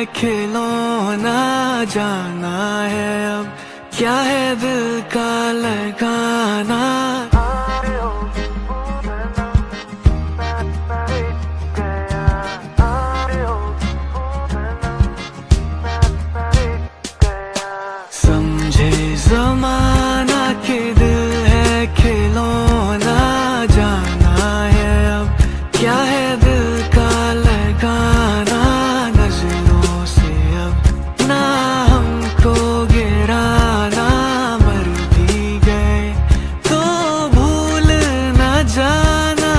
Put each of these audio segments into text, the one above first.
खिलौना, जाना है अब क्या है दिल का लगाना। समझे जमाना के दिल है खिलौना, जाना है अब क्या है दिल का लगाना। नजरों से अब ना हमको गिराना, मर भी गए तो भूल न जाना।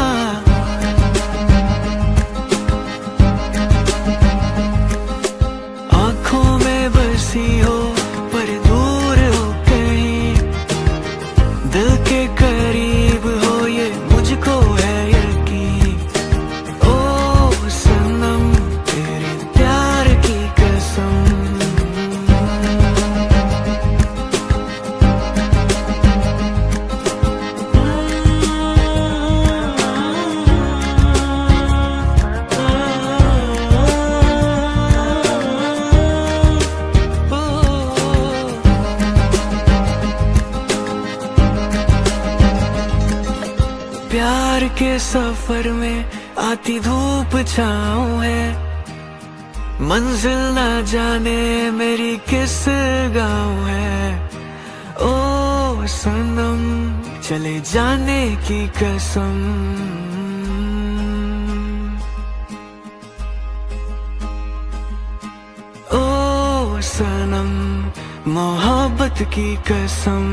आँखों में बसी हो पर दूर हो कहीं, दिल के करीब हो ये मुझको है यकीन। ओ सनम तेरे प्यार की कसम। प्यार के सफर में आती धूप छाँव है, मंजिल न जाने मेरी किस गाँव है। ओ सनम चले जाने की कसम। ओ सनम मोहब्बत की कसम।